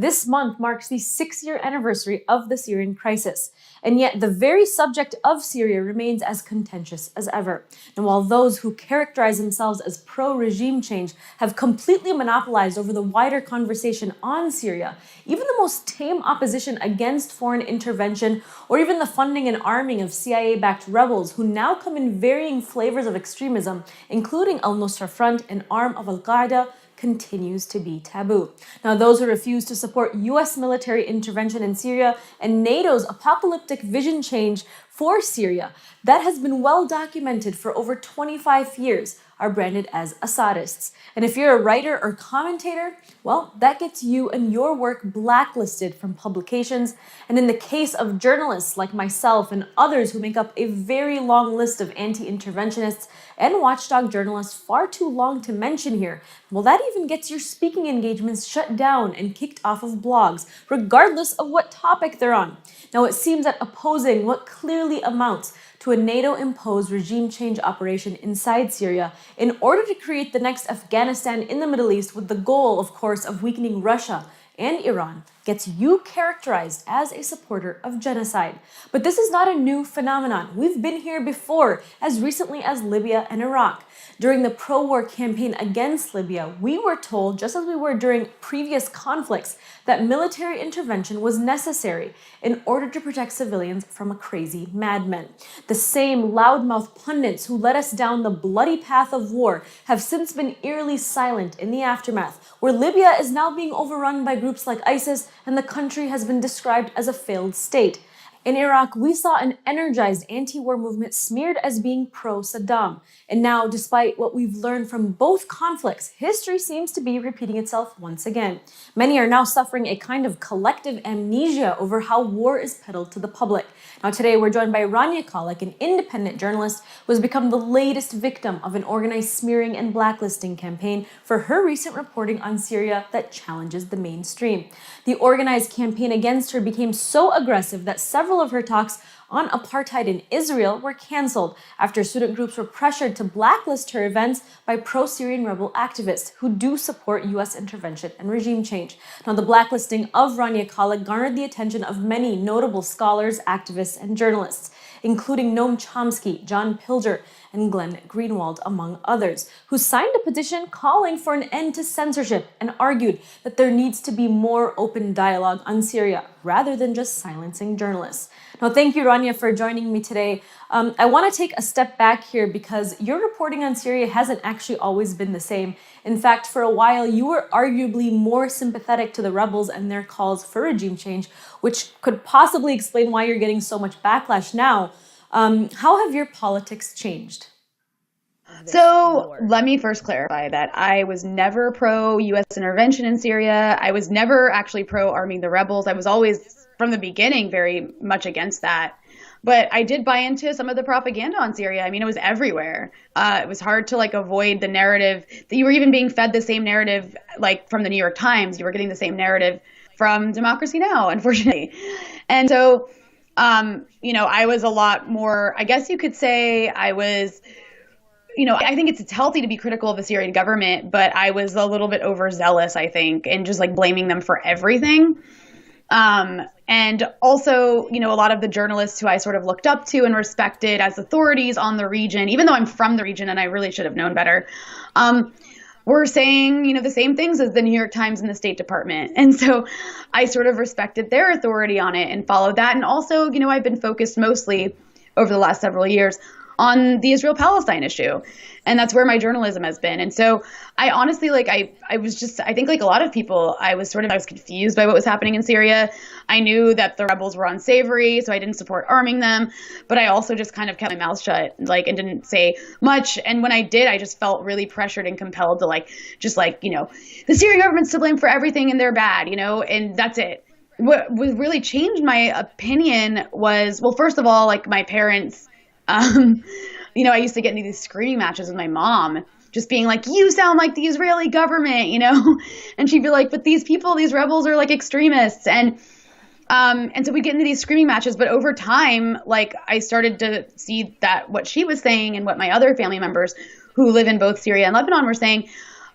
This month marks the 6-year anniversary of the Syrian crisis, and yet the very subject of Syria remains as contentious as ever. And while those who characterize themselves as pro-regime change have completely monopolized over the wider conversation on Syria, even the most tame opposition against foreign intervention, or even the funding and arming of CIA-backed rebels who now come in varying flavors of extremism, including Al-Nusra Front, an arm of Al-Qaeda, continues to be taboo. Now, those who refuse to support U.S. military intervention in Syria and NATO's apocalyptic vision change for Syria, that has been well documented for over 25 years, are branded as Assadists. And if you're a writer or commentator, well, that gets you and your work blacklisted from publications. And in the case of journalists like myself and others who make up a very long list of anti-interventionists and watchdog journalists, far too long to mention here, well, that even gets your speaking engagements shut down and kicked off of blogs, regardless of what topic they're on. Now, it seems that opposing what clearly amounts to a NATO-imposed regime change operation inside Syria in order to create the next Afghanistan in the Middle East with the goal, of course, of weakening Russia and Iran, gets you characterized as a supporter of genocide. But this is not a new phenomenon. We've been here before, as recently as Libya and Iraq. During the pro-war campaign against Libya, we were told, just as we were during previous conflicts, that military intervention was necessary in order to protect civilians from a crazy madman. The same loudmouth pundits who led us down the bloody path of war have since been eerily silent in the aftermath, where Libya is now being overrun by groups like ISIS and the country has been described as a failed state. In Iraq, we saw an energized anti-war movement smeared as being pro-Saddam. And now, despite what we've learned from both conflicts, history seems to be repeating itself once again. Many are now suffering a kind of collective amnesia over how war is peddled to the public. Now, today we're joined by Rania Khalek, an independent journalist who has become the latest victim of an organized smearing and blacklisting campaign for her recent reporting on Syria that challenges the mainstream. The organized campaign against her became so aggressive that several of her talks on apartheid in Israel were canceled after student groups were pressured to blacklist her events by pro-Syrian rebel activists who do support U.S. intervention and regime change. Now, the blacklisting of Rania Khalek garnered the attention of many notable scholars, activists, and journalists, including Noam Chomsky, John Pilger, and Glenn Greenwald, among others, who signed a petition calling for an end to censorship and argued that there needs to be more open dialogue on Syria rather than just silencing journalists. Now, thank you, Rania, for joining me today. I want to take a step back here because your reporting on Syria hasn't actually always been the same. In fact, for a while, you were arguably more sympathetic to the rebels and their calls for regime change, which could possibly explain why you're getting so much backlash now. How have your politics changed? So let me first clarify that I was never pro-U.S. intervention in Syria. I was never actually pro-arming the rebels. I was always, from the beginning, very much against that. But I did buy into some of the propaganda on Syria. I mean, it was everywhere. It was hard to avoid the narrative that you were even being fed the same narrative, from the New York Times. You were getting the same narrative from Democracy Now!, unfortunately. And so, I was a lot more, I guess you could say I was, I think it's healthy to be critical of the Syrian government, but I was a little bit overzealous, I think, and just blaming them for everything. And also, a lot of the journalists who I sort of looked up to and respected as authorities on the region, even though I'm from the region and I really should have known better, were saying, the same things as the New York Times and the State Department. And so I sort of respected their authority on it and followed that. And also, I've been focused mostly over the last several years on the Israel-Palestine issue. And that's where my journalism has been. And so I honestly, I think like a lot of people, I was confused by what was happening in Syria. I knew that the rebels were unsavory, so I didn't support arming them. But I also just kind of kept my mouth shut, and didn't say much. And when I did, I just felt really pressured and compelled to the Syrian government's to blame for everything and they're bad, and that's it. What really changed my opinion was, well, first of all, my parents, I used to get into these screaming matches with my mom, just being like, you sound like the Israeli government, and she'd be like, but these rebels are extremists. And so we get into these screaming matches, but over time, I started to see that what she was saying and what my other family members who live in both Syria and Lebanon were saying,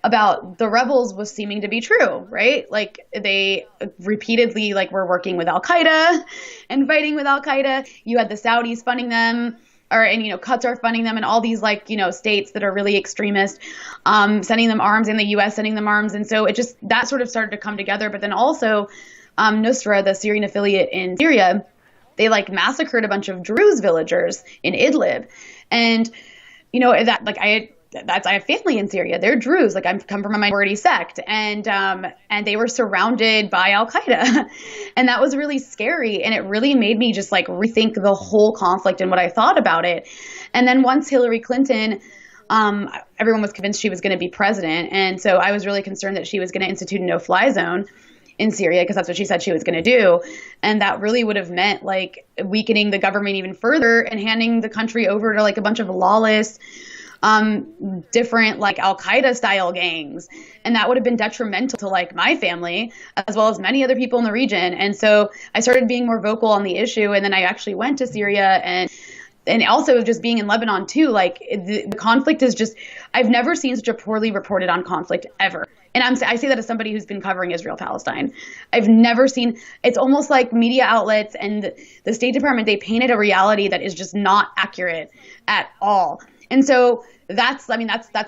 about the rebels was seeming to be true, right? Like they repeatedly like were working with Al-Qaeda and fighting with Al-Qaeda. You had the Saudis funding them, and Qatar funding them, and all these like states that are really extremist, sending them arms, and the U.S. sending them arms, and so it just that sort of started to come together. But then also, Nusra, the Syrian affiliate in Syria, they like massacred a bunch of Druze villagers in Idlib, and that like I have family in Syria. They're Druze. Like I come from a minority sect, and they were surrounded by Al Qaeda, and that was really scary. And it really made me just like rethink the whole conflict and what I thought about it. And then once Hillary Clinton, everyone was convinced she was going to be president, and so I was really concerned that she was going to institute a no-fly zone in Syria because that's what she said she was going to do, and that really would have meant like weakening the government even further and handing the country over to like a bunch of lawless different like Al-Qaeda style gangs. And that would have been detrimental to like my family as well as many other people in the region. And so I started being more vocal on the issue. And then I actually went to Syria and also just being in Lebanon too, like the conflict is just, I've never seen such a poorly reported on conflict ever. And I say that as somebody who's been covering Israel-Palestine. I've never seen, it's almost like media outlets and the State Department, they painted a reality that is just not accurate at all. And so that's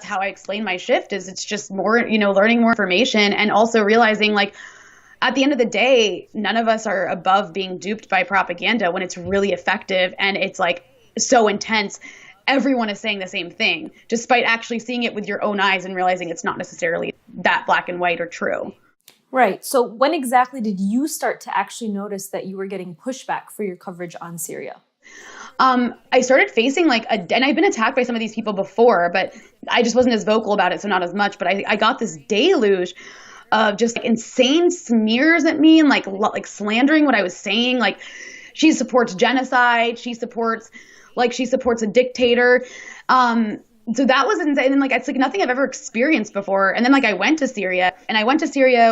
how I explain my shift is it's just more, learning more information and also realizing like at the end of the day, none of us are above being duped by propaganda when it's really effective and it's like so intense. Everyone is saying the same thing, despite actually seeing it with your own eyes and realizing it's not necessarily that black and white or true. Right. So when exactly did you start to actually notice that you were getting pushback for your coverage on Syria? I started facing and I've been attacked by some of these people before, but I just wasn't as vocal about it, so not as much. But I got this deluge of just like insane smears at me and like slandering what I was saying. Like she supports genocide. She supports a dictator. So that was insane. And it's like nothing I've ever experienced before. And then I went to Syria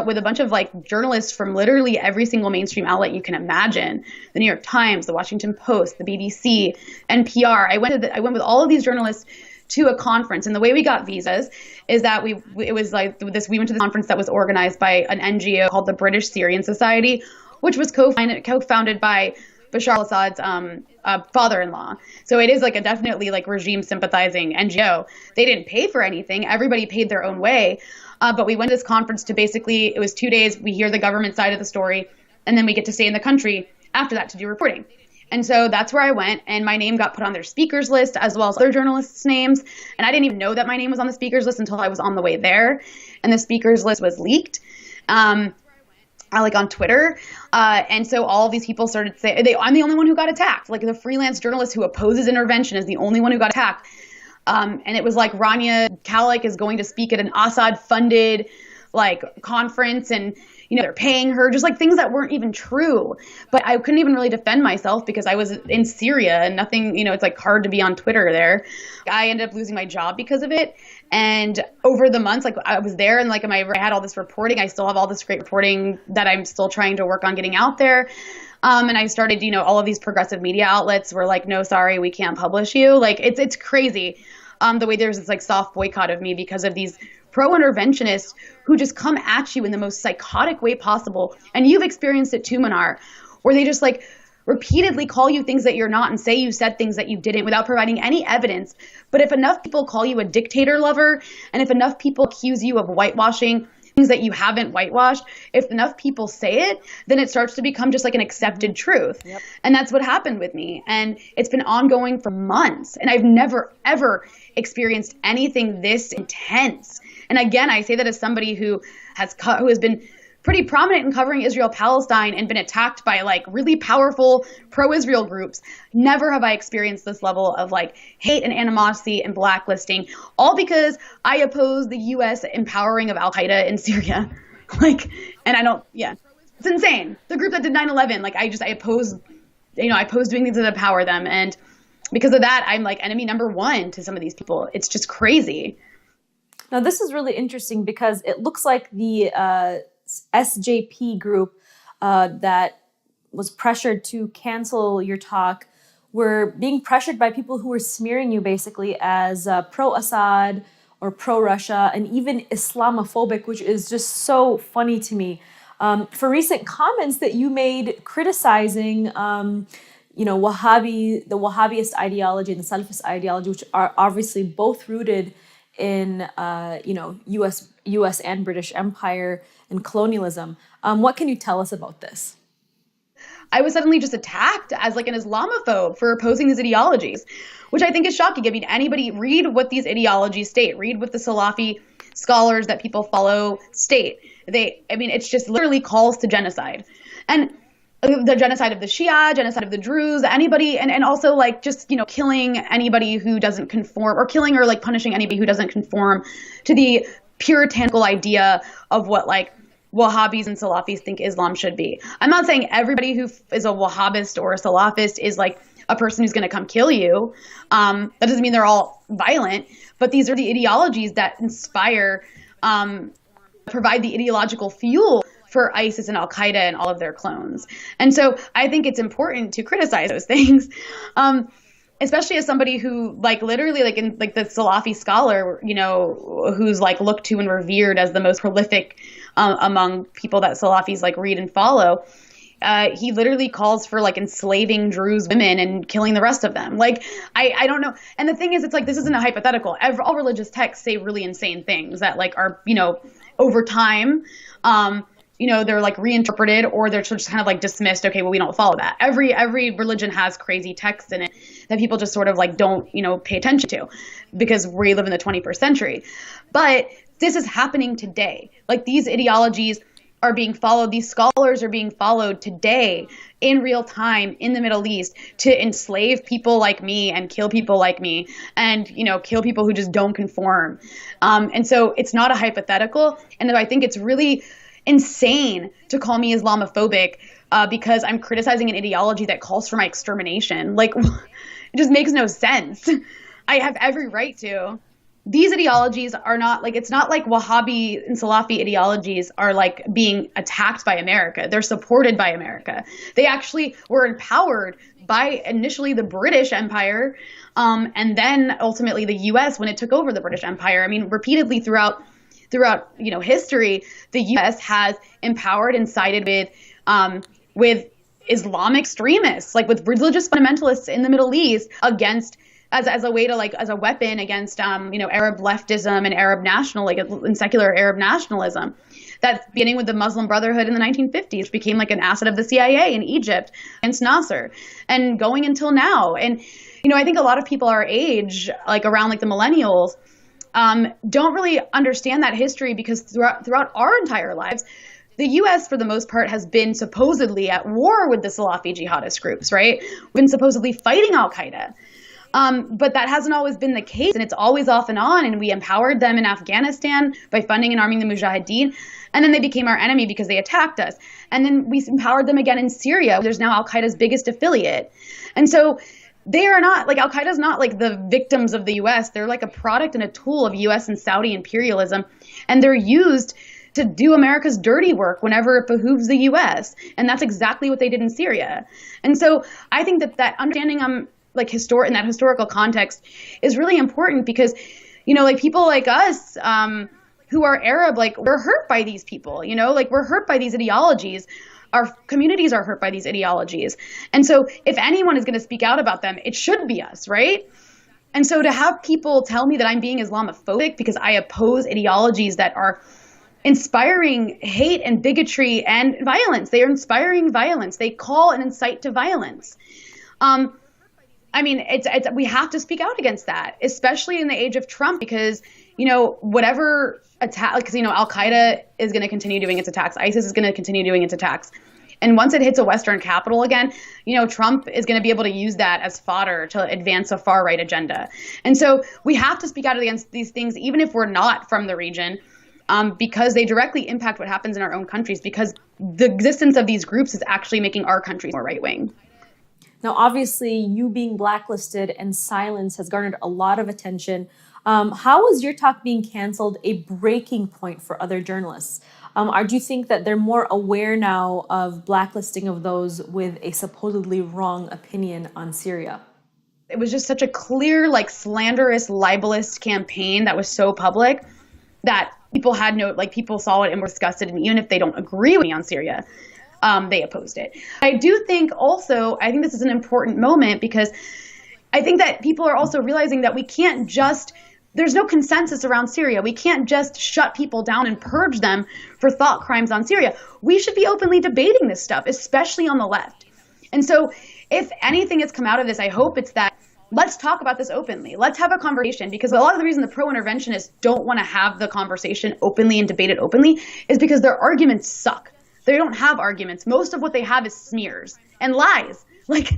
with a bunch of journalists from literally every single mainstream outlet you can imagine. The New York Times, the Washington Post, the BBC, NPR. I went with all of these journalists to a conference. And the way we got visas is that we went to this conference that was organized by an NGO called the British Syrian Society, which was co-founded by Bashar al-Assad's father-in-law. So it is a definitely regime sympathizing NGO. They didn't pay for anything. Everybody paid their own way. But we went to this conference to it was 2 days. We hear the government side of the story, and then we get to stay in the country after that to do reporting. And so that's where I went, and my name got put on their speakers list as well as other journalists' names. And I didn't even know that my name was on the speakers list until I was on the way there, and the speakers list was leaked. On Twitter. And so all of these people started saying, I'm the only one who got attacked. The freelance journalist who opposes intervention is the only one who got attacked. And it was Rania Khalek is going to speak at an Assad-funded conference, and they're paying her, just things that weren't even true. But I couldn't even really defend myself because I was in Syria and nothing, it's hard to be on Twitter there. I ended up losing my job because of it. And over the months, I was there and I had all this reporting. I still have all this great reporting that I'm still trying to work on getting out there. And I started, all of these progressive media outlets were no, sorry, we can't publish you. It's crazy. The way there's this soft boycott of me because of these pro-interventionists who just come at you in the most psychotic way possible. And you've experienced it too, Manar, where they just repeatedly call you things that you're not and say you said things that you didn't without providing any evidence. But if enough people call you a dictator lover, and if enough people accuse you of whitewashing things that you haven't whitewashed, if enough people say it, then it starts to become just an accepted truth. Yep. And that's what happened with me. And it's been ongoing for months. And I've never, ever experienced anything this intense. And again, I say that as somebody who has been pretty prominent in covering Israel-Palestine and been attacked by really powerful pro-Israel groups. Never have I experienced this level of hate and animosity and blacklisting, all because I oppose the U.S. empowering of Al-Qaeda in Syria. It's insane. The group that did 9/11, I oppose, I oppose doing things that empower them. And because of that, I'm enemy number one to some of these people. It's just crazy. Now, this is really interesting because it looks like the SJP group that was pressured to cancel your talk were being pressured by people who were smearing you basically as pro-Assad or pro-Russia, and even Islamophobic, which is just so funny to me, for recent comments that you made criticizing the Wahhabist ideology and the Salafist ideology, which are obviously both rooted in U.S. and British Empire and colonialism. What can you tell us about this? I was suddenly just attacked as like an Islamophobe for opposing these ideologies, which I think is shocking. I mean, anybody read what these ideologies state, read what the Salafi scholars that people follow state. It's just literally calls to genocide. And the genocide of the Shia, genocide of the Druze, anybody, and also like just, killing anybody who doesn't conform, or killing or like punishing anybody who doesn't conform to the puritanical idea of what like Wahhabis and Salafis think Islam should be. I'm not saying everybody who is a Wahhabist or a Salafist is like a person who's going to come kill you. That doesn't mean they're all violent, but these are the ideologies that inspire, provide the ideological fuel for ISIS and Al-Qaeda and all of their clones. And so I think it's important to criticize those things. Especially as somebody who like literally like in like the Salafi scholar, who's like looked to and revered as the most prolific among people that Salafis like read and follow. He literally calls for like enslaving Druze women and killing the rest of them. Like, I don't know. And the thing is, it's like, this isn't a hypothetical. All religious texts say really insane things that like are, over time, they're like reinterpreted, or they're just kind of like dismissed. Okay, well, we don't follow that. Every religion has crazy texts in it that people just sort of like don't, pay attention to because we live in the 21st century. But this is happening today. Like these ideologies are being followed. These scholars are being followed today in real time in the Middle East to enslave people like me and kill people like me and, kill people who just don't conform. And so it's not a hypothetical. And I think it's really insane to call me Islamophobic because I'm criticizing an ideology that calls for my extermination. Like, it just makes no sense. I have every right to. These ideologies are not like, it's not like Wahhabi and Salafi ideologies are like being attacked by America. They're supported by America. They actually were empowered by initially the British Empire, and then ultimately the US when it took over the British Empire. I mean, repeatedly throughout history, the U.S. has empowered and sided with Islamic extremists, like with religious fundamentalists in the Middle East, against as a way to like as a weapon against Arab leftism and Arab and secular Arab nationalism. That's beginning with the Muslim Brotherhood in the 1950s, which became like an asset of the CIA in Egypt against Nasser, and going until now. And I think a lot of people our age, like around like the millennials, don't really understand that history because throughout our entire lives, the U.S. for the most part has been supposedly at war with the Salafi jihadist groups, right? We've been supposedly fighting Al-Qaeda. But that hasn't always been the case, and it's always off and on, and we empowered them in Afghanistan by funding and arming the Mujahideen, and then they became our enemy because they attacked us. And then we empowered them again in Syria. There's now Al-Qaeda's biggest affiliate. And so they are not, like Al-Qaeda's not like the victims of the U.S. They're like a product and a tool of U.S. and Saudi imperialism, and they're used to do America's dirty work whenever it behooves the U.S. And that's exactly what they did in Syria. And so I think that understanding in that historical context is really important because, like people like us who are Arab, like we're hurt by these people, like we're hurt by these ideologies. Our communities are hurt by these ideologies. And so if anyone is going to speak out about them, it should be us, right? And so to have people tell me that I'm being Islamophobic because I oppose ideologies that are inspiring hate and bigotry and violence. They are inspiring violence. They call and incite to violence. We have to speak out against that, especially in the age of Trump, because, whatever attack, because, Al-Qaeda is going to continue doing its attacks. ISIS is going to continue doing its attacks. And once it hits a Western capital again, Trump is going to be able to use that as fodder to advance a far right agenda. And so we have to speak out against these things, even if we're not from the region, because they directly impact what happens in our own countries, because the existence of these groups is actually making our countries more right-wing. Now, obviously, you being blacklisted and silenced has garnered a lot of attention. How was your talk being canceled a breaking point for other journalists? Do you think that they're more aware now of blacklisting of those with a supposedly wrong opinion on Syria? it was just such a clear, like, slanderous, libelous campaign that was so public that people had people saw it and were disgusted. And even if they don't agree with me on Syria, they opposed it. I do think also, I think this is an important moment because I think that people are also realizing that we can't just, there's no consensus around Syria. We can't just shut people down and purge them for thought crimes on Syria. We should be openly debating this stuff, especially on the left. And so if anything has come out of this, I hope it's that let's talk about this openly. Let's have a conversation, because a lot of the reason the pro-interventionists don't want to have the conversation openly and debate it openly is because their arguments suck. They don't have arguments. Most of what they have is smears and lies. Like,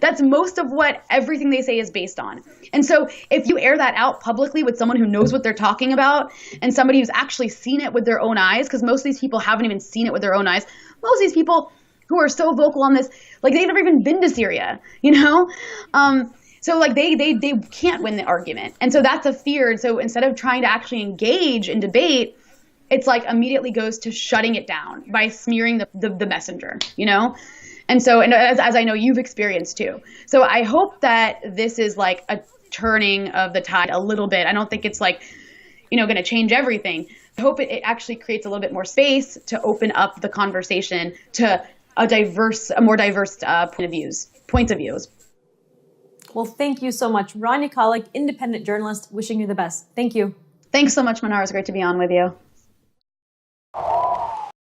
that's most of what everything they say is based on. And so if you air that out publicly with someone who knows what they're talking about and somebody who's actually seen it with their own eyes, because most of these people haven't even seen it with their own eyes. Most of these people who are so vocal on this, like, they've never even been to Syria, you know? So like they can't win the argument. And so that's a fear. And so instead of trying to actually engage in debate, it's like immediately goes to shutting it down by smearing the messenger, you know? And so, and as I know you've experienced too. So I hope that this is like a turning of the tide a little bit. I don't think it's like, you know, going to change everything. I hope it actually creates a little bit more space to open up the conversation to a more diverse points of views. Well, thank you so much. Rania Khalek, independent journalist, wishing you the best. Thank you. Thanks so much, Manar. It was great to be on with you.